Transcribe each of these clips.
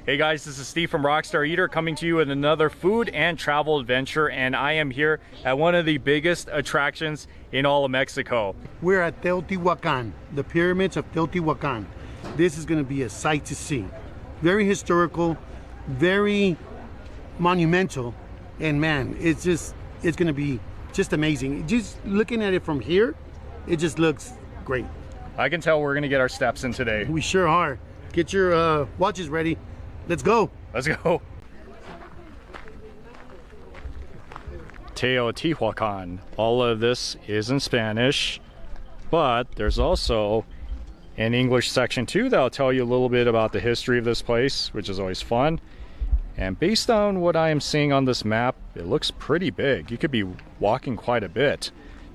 Hey guys, this is Steve from Rockstar Eater coming to you with another food and travel adventure, and I am here at one of the biggest attractions in all of Mexico. We're at Teotihuacan, the pyramids of Teotihuacan. This is going to be a sight to see. Very historical, very monumental, and man, it's going to be just amazing. Just looking at it from here, it just looks great. I can tell we're going to get our steps in today. We sure are. Get your watches ready. Let's go. Let's go. Teotihuacan. All of this is in Spanish, but there's also an English section too that'll tell you a little bit about the history of this place, which is always fun. And based on what I am seeing on this map, it looks pretty big. You could be walking quite a bit,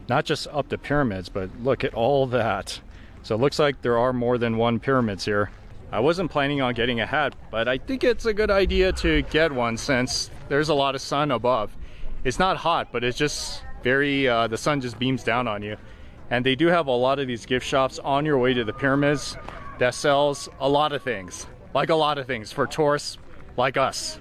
not just up the pyramids, but look at all that. So it looks like there are more than one pyramids here. I wasn't planning on getting a hat, but I think it's a good idea to get one since there's a lot of sun above. It's not hot, but it's just very, the sun just beams down on you. And they do have a lot of these gift shops on your way to the pyramids that sells a lot of things, for tourists like us.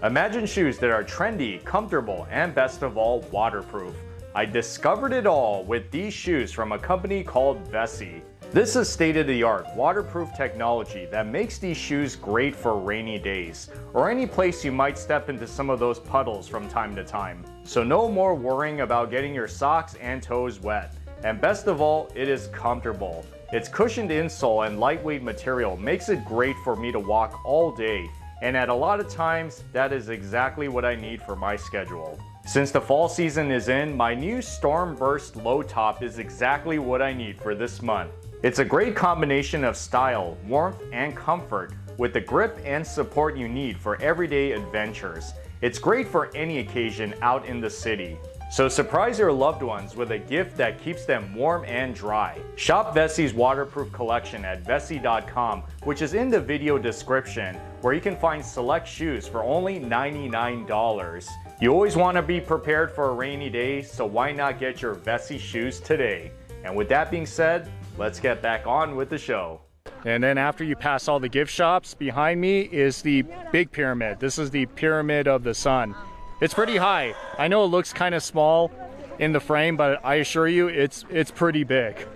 Imagine shoes that are trendy, comfortable, and best of all, waterproof. I discovered it all with these shoes from a company called Vessi. This is state-of-the-art waterproof technology that makes these shoes great for rainy days or any place you might step into some of those puddles from time to time. So no more worrying about getting your socks and toes wet. And best of all, it is comfortable. Its cushioned insole and lightweight material makes it great for me to walk all day, and at a lot of times that is exactly what I need for my schedule. Since the fall season is in, my new Stormburst low top is exactly what I need for this month. It's a great combination of style, warmth, and comfort with the grip and support you need for everyday adventures. It's great for any occasion out in the city. So surprise your loved ones with a gift that keeps them warm and dry. Shop Vessi's waterproof collection at vessi.com, which is in the video description, where you can find select shoes for only $99. You always want to be prepared for a rainy day, so why not get your Vessi shoes today? And with that being said, let's get back on with the show. And then after you pass all the gift shops, behind me is the big pyramid. This is the Pyramid of the Sun. It's pretty high. I know it looks kind of small in the frame, but I assure you it's pretty big.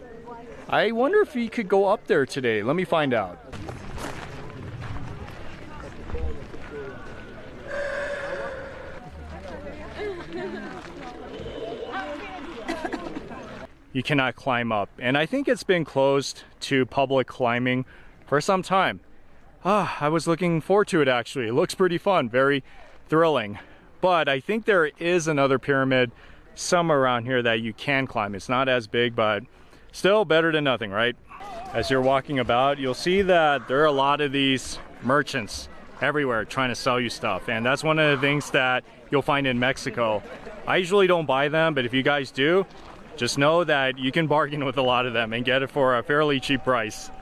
I wonder if we could go up there today. Let me find out. You cannot climb up, and I think it's been closed to public climbing for some time. I was looking forward to it actually. It looks pretty fun, very thrilling. But I think there is another pyramid somewhere around here that you can climb. It's not as big, but still better than nothing, right? As you're walking about, you'll see that there are a lot of these merchants everywhere trying to sell you stuff, and that's one of the things that you'll find in Mexico. I usually don't buy them, but if you guys do, just know that you can bargain with a lot of them and get it for a fairly cheap price.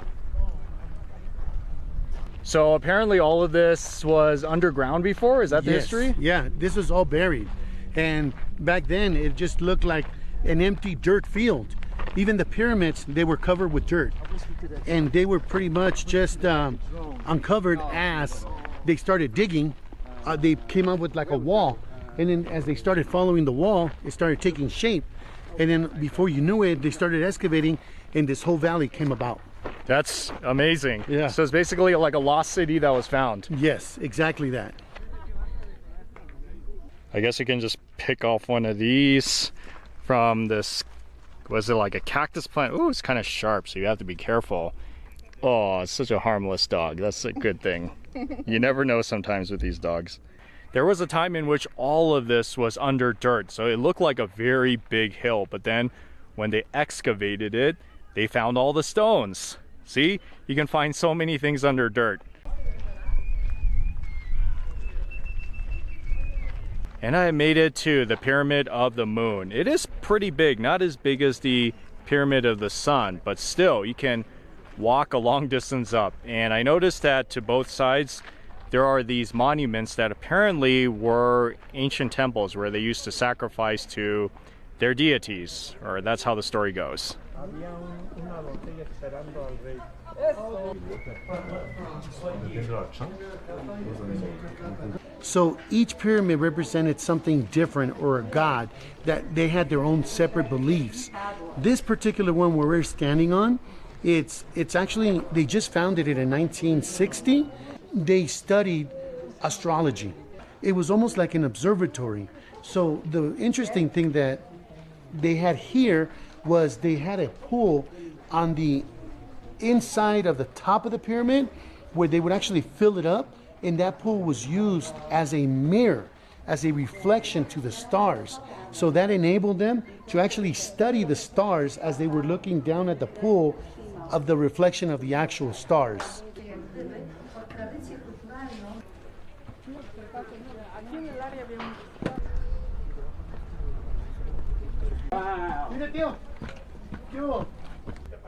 So apparently all of this was underground before, is that the history? Yeah, this was all buried. And back then it just looked like an empty dirt field. Even the pyramids, they were covered with dirt. And they were pretty much just uncovered as they started digging. They came up with like a wall. And then as they started following the wall, it started taking shape. And then before you knew it, they started excavating and this whole valley came about. That's amazing. Yeah. So it's basically like a lost city that was found. Yes, exactly that. I guess you can just pick off one of these from this, was it like a cactus plant? Oh, it's kind of sharp, so you have to be careful. Oh, it's such a harmless dog. That's a good thing. You never know sometimes with these dogs. There was a time in which all of this was under dirt, so it looked like a very big hill, but then when they excavated it, they found all the stones. See, you can find so many things under dirt. And I made it to the Pyramid of the Moon. It is pretty big, not as big as the Pyramid of the Sun, but still, you can walk a long distance up. And I noticed that to both sides, there are these monuments that apparently were ancient temples where they used to sacrifice to their deities, or that's how the story goes. So each pyramid represented something different, or a god, that they had their own separate beliefs. This particular one where we're standing on, it's actually, they just founded it in 1960. They studied astrology. It was almost like an observatory. So the interesting thing that they had here was they had a pool on the inside of the top of the pyramid where they would actually fill it up, and that pool was used as a mirror, as a reflection to the stars. So that enabled them to actually study the stars as they were looking down at the pool of the reflection of the actual stars.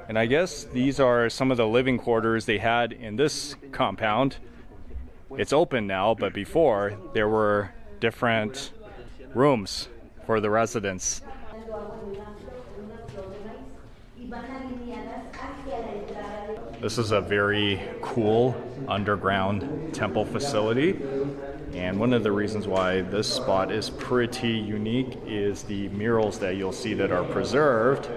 And I guess these are some of the living quarters they had in this compound. It's open now, but before there were different rooms for the residents. This is a very cool underground temple facility. And one of the reasons why this spot is pretty unique is the murals that you'll see that are preserved.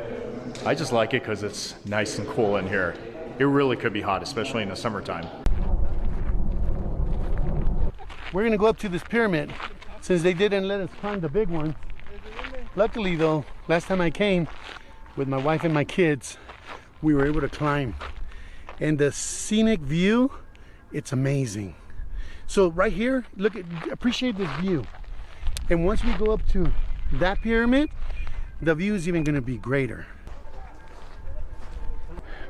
I just like it because it's nice and cool in here. It really could be hot, especially in the summertime. We're gonna go up to this pyramid since they didn't let us climb the big one. Luckily though, last time I came with my wife and my kids, we were able to climb. And the scenic view, it's amazing. So right here, appreciate this view. And once we go up to that pyramid, the view is even gonna be greater.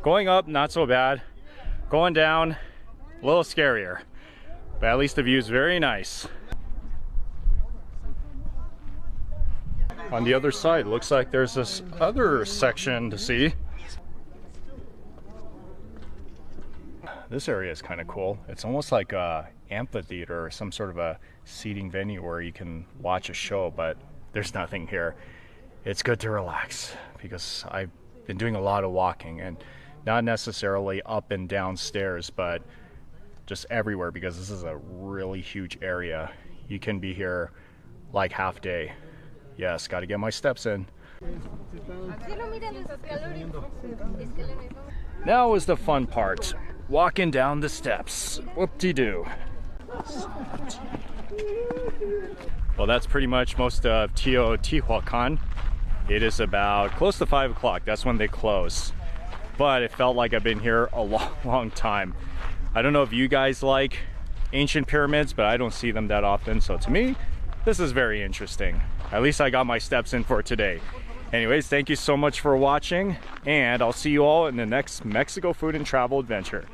Going up, not so bad. Going down, a little scarier. But at least the view is very nice. On the other side, looks like there's this other section to see. This area is kind of cool. It's almost like a amphitheater or some sort of a seating venue where you can watch a show, but there's nothing here. It's good to relax because I've been doing a lot of walking, and not necessarily up and down stairs, but just everywhere, because this is a really huge area. You can be here like half day. Yes, got to get my steps in. Now is the fun part. Walking down the steps. Whoop-de-doo. Well, that's pretty much most of Teotihuacan. It is about close to 5 o'clock. That's when they close. But it felt like I've been here a long time. I don't know if you guys like ancient pyramids, but I don't see them that often. So to me, this is very interesting. At least I got my steps in for today. Anyways, thank you so much for watching, and I'll see you all in the next Mexico food and travel adventure.